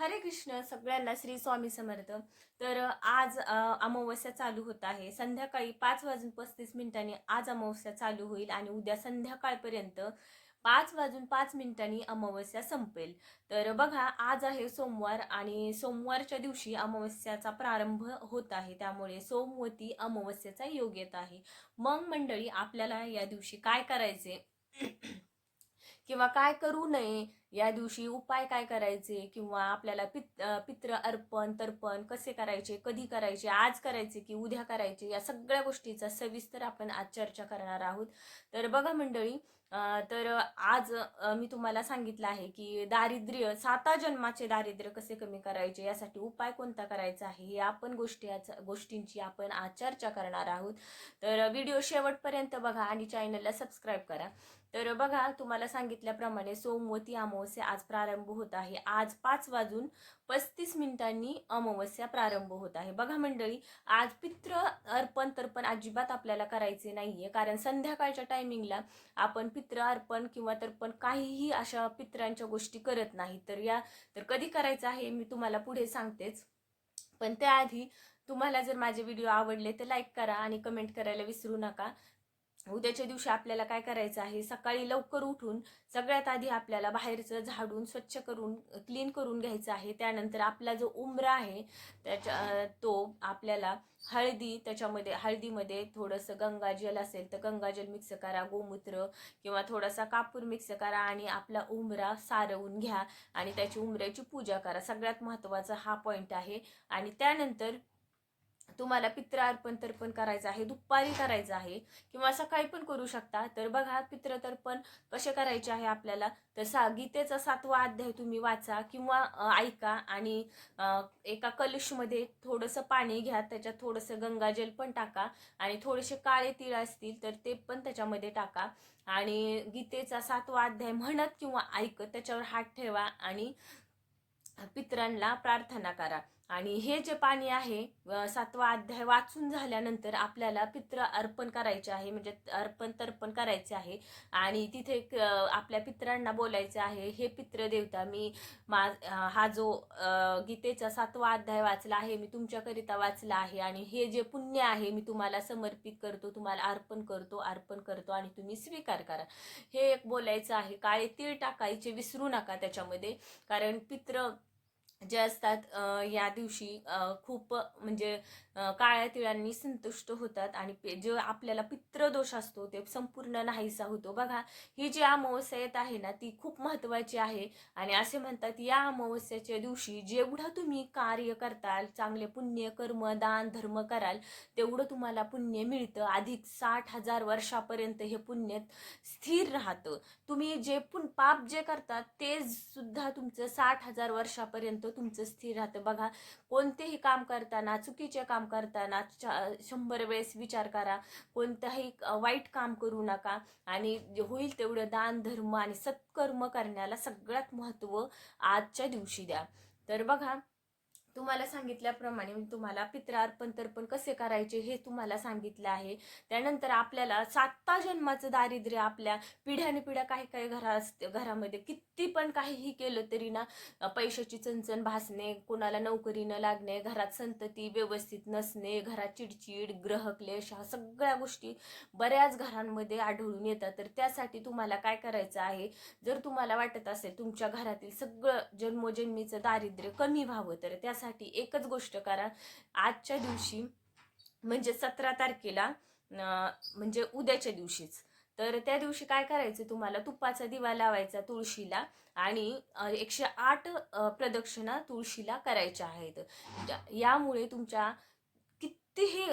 हरे कृष्ण सगळ्यांना श्री स्वामी समर्थ. तर आज अमावस्या चालू होत आहे. संध्याकाळी 5:35 आज अमावस्या चालू होईल आणि उद्या संध्याकाळपर्यंत 5:05 अमावस्या संपेल. तर बघा, आज आहे सोमवार आणि सोमवारच्या दिवशी अमावस्याचा प्रारंभ होत आहे. त्यामुळे सोमवती अमावस्येचा योग येत आहे. मग मंडळी, आपल्याला या दिवशी काय करायचे किंवा काय करू नये, या दिवशी उपाय काय करायचे, किंवा आपल्याला पित्र अर्पण तर्पण कसे करायचे, कधी करायचे, आज करायचे की उद्या करायचे, या सगळ्या गोष्टीचा सविस्तर आपण आज चर्चा करणार आहोत. तर बघा मंडळी, तर आज मी तुम्हाला सांगितलं आहे की दारिद्र्य, 7 जन्माचे दारिद्र्य कसे कमी करायचे, यासाठी उपाय कोणता करायचा आहे, हे आपण गोष्टींची आपण आज चर्चा करणार आहोत. तर व्हिडिओ शेवटपर्यंत बघा आणि चॅनलला सबस्क्राईब करा. तर बघा, तुम्हाला सांगितल्याप्रमाणे सोमवती अमावस्या आज प्रारंभ होत आहे. आज 5:35 अमावस्या प्रारंभ होत आहे. बघा मंडळी, आज पित्र अर्पण तर्पण अजिबात आपल्याला करायचे नाहीये, कारण संध्याकाळच्या टायमिंगला आपण पित्र अर्पण किंवा तर्पण काहीही अशा पित्रांच्या गोष्टी करत नाही. तर कधी करायचं आहे मी तुम्हाला पुढे सांगतेच. पण त्याआधी तुम्हाला जर माझे व्हिडिओ आवडले तर लाईक करा आणि कमेंट करायला विसरू नका. उद्याच्या दिवशी आपल्याला काय करायचं आहे, सकाळी लवकर उठून सगळ्यात आधी आपल्याला बाहेरचं झाडून स्वच्छ करून क्लीन करून घ्यायचं आहे. त्यानंतर आपला जो उंबरा आहे तो आपल्याला त्याच्यामध्ये हळदीमध्ये थोडंसं गंगाजल असेल तर गंगाजल मिक्स करा, गोमूत्र किंवा थोडासा कापूर मिक्स करा आणि आपला उंबरा सारवून घ्या आणि त्याची उंबऱ्याची पूजा करा. सगळ्यात महत्त्वाचा हा पॉईंट आहे. आणि त्यानंतर तुम्हाला पित्र अर्पण तर्पण करायचं आहे, दुपारी करायचं आहे किंवा सकाळी पण करू शकता. तर बघा, पित्र तर्पण कसे करायचे आहे आपल्याला, तर गीतेचा 7वा अध्याय तुम्ही वाचा किंवा ऐका आणि एका कलशमध्ये थोडंसं पाणी घ्या, त्याच्यात थोडंसं गंगाजल पण टाका आणि थोडेसे काळे तीळ असतील तर ते पण त्याच्यामध्ये टाका आणि गीतेचा 7वा अध्याय म्हणत किंवा ऐकत त्याच्यावर हात ठेवा आणि पितरांना प्रार्थना करा. आणि हे जे पाणी आहे 7वा अध्याय वाचून झाल्यानंतर आपल्याला पित्र अर्पण करायचे आहे, म्हणजे अर्पण तर्पण करायचे आहे. आणि तिथे आपल्या पितरांना बोलायचे आहे, हे पित्र देवता, मी हा जो गीतेचा 7वा अध्याय वाचला आहे मी तुमच्याकरिता वाचला आहे आणि हे जे पुण्य आहे मी तुम्हाला समर्पित करतो, तुम्हाला अर्पण करतो आणि तुम्ही स्वीकार करा, हे एक बोलायचं आहे. काळे तीळ टाकायचे विसरू नका त्याच्यामध्ये, कारण पित्र जे असतात या दिवशी खूप म्हणजे काळ्या तिळांनी संतुष्ट होतात आणि जो आपल्याला पित्रदोष असतो ते संपूर्ण नाहीसा होतो. बघा, ही जी अमावस्या येत आहे ना, ती खूप महत्त्वाची आहे. आणि असे म्हणतात, या अमावस्याच्या दिवशी जेवढं तुम्ही कार्य करताल, चांगले पुण्य कर्म दान धर्म कराल, तेवढं तुम्हाला पुण्य मिळतं. अधिक 60,000 वर्षापर्यंत हे पुण्य स्थिर राहतं. तुम्ही जे पाप जे करतात ते सुद्धा तुमचं 60,000 वर्षापर्यंत तुमचं स्थिर राहतं. बघा, कोणतेही काम करताना, चुकीचे काम करताना 100 वेळेस विचार करा, कोणतंही वाईट काम करू नका आणि होईल तेवढं दान धर्म आणि सत्कर्म करण्याला सगळ्यात महत्त्व आजच्या दिवशी द्या. तर बघा, तुम्हाला सांगितल्याप्रमाणे मी तुम्हाला पित्र अर्पण तर्पण कसे करायचे हे तुम्हाला सांगितलं आहे. त्यानंतर आपल्याला 7 जन्माचं दारिद्र्य, आपल्या पिढ्याने पिढ्या काही काही घरामध्ये किती पण काहीही केलं तरी ना, पैशाची चणचण भासणे, कोणाला नोकरी न लागणे, घरात संतती व्यवस्थित नसणे, घरात चिडचिड, ग्रहक्लेश, ह्या सगळ्या गोष्टी बऱ्याच घरांमध्ये आढळून येतात. तर त्यासाठी तुम्हाला काय करायचं आहे, जर तुम्हाला वाटत असेल तुमच्या घरातील सगळं जन्मोजन्मीचं दारिद्र्य कमी व्हावं, तर त्यासाठी एकच गोष्ट करा. आजच्या दिवशी म्हणजे 17 तारखेला, म्हणजे उद्याच्या दिवशीच, तर त्या दिवशी काय करायचं, तुम्हाला तुपाचा दिवा लावायचा तुळशीला आणि 108 प्रदक्षिणा तुळशीला करायच्या आहेत. यामुळे तुमच्या कितीही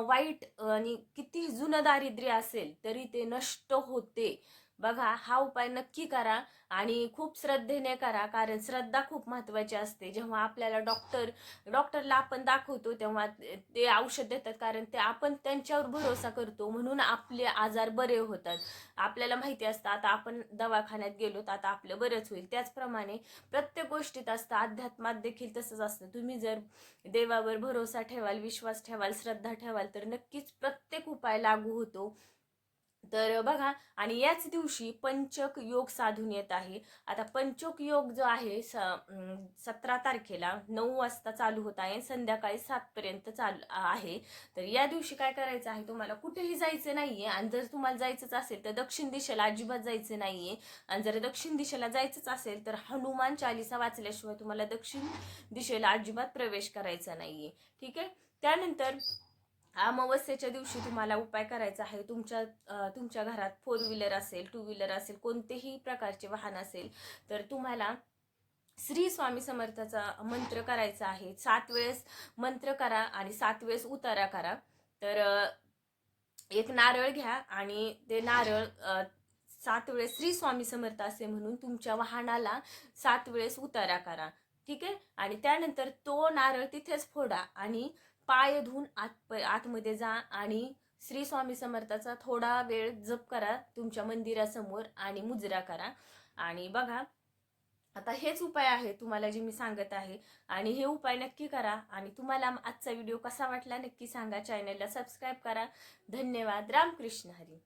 वाईट आणि कितीही जुनं दारिद्र्य असेल तरी ते नष्ट होते. बघा, हा उपाय नक्की करा आणि खूप श्रद्धेने करा, कारण श्रद्धा खूप महत्त्वाची असते. जेव्हा आपल्याला डॉक्टरला आपण दाखवतो तेव्हा ते औषध देतात, कारण ते आपण त्यांच्यावर भरोसा करतो म्हणून आपले आजार बरे होतात. आपल्याला माहिती असतं आता आपण दवाखान्यात गेलो तर आता आपलं बरंच होईल. त्याचप्रमाणे प्रत्येक गोष्टीत असतं, अध्यात्मात देखील तसंच असतं. तुम्ही जर देवावर भरोसा ठेवाल, विश्वास ठेवाल, श्रद्धा ठेवाल तर नक्कीच प्रत्येक उपाय लागू होतो. तर बघा, आणि याच दिवशी पंचक योग साधून येत आहे. आता पंचक योग जो आहे 17 तारखेला 9 वाजता चालू होत आहे, संध्याकाळी 7 पर्यंत चालू आहे. तर या दिवशी काय करायचं आहे, तुम्हाला कुठेही जायचं नाहीये. आणि जर तुम्हाला जायचंच असेल तर दक्षिण दिशेला अजिबात जायचं नाहीये. आणि जर दक्षिण दिशेला जायचंच असेल तर हनुमान चालीसा वाचल्याशिवाय तुम्हाला दक्षिण दिशेला अजिबात प्रवेश करायचा नाहीये. ठीक आहे. त्यानंतर अमावस्येच्या दिवशी तुम्हाला उपाय करायचा आहे. तुमच्या घरात 4 व्हीलर असेल, 2 व्हीलर असेल, कोणतेही प्रकारचे वाहन असेल तर तुम्हाला श्री स्वामी समर्थाचा मंत्र करायचा आहे. 7 वेळेस मंत्र करा आणि 7 वेळेस उतारा करा. तर एक नारळ घ्या आणि ते नारळ 7 वेळेस श्री स्वामी समर्थ असे म्हणून तुमच्या वाहनाला 7 वेळेस उतारा करा. ठीक आहे. आणि त्यानंतर तो नारळ तिथेच फोडा आणि पाय धुवून आतमध्ये जा आणि श्री स्वामी समर्थाचा थोडा वेळ जप करा तुमच्या मंदिरासमोर आणि मुजरा करा. आणि बघा, आता हेच उपाय आहे तुम्हाला जे मी सांगत आहे. आणि हे उपाय नक्की करा. आणि तुम्हाला आजचा व्हिडिओ कसा वाटला नक्की सांगा. चॅनलला सबस्क्राईब करा. धन्यवाद. रामकृष्ण हरी.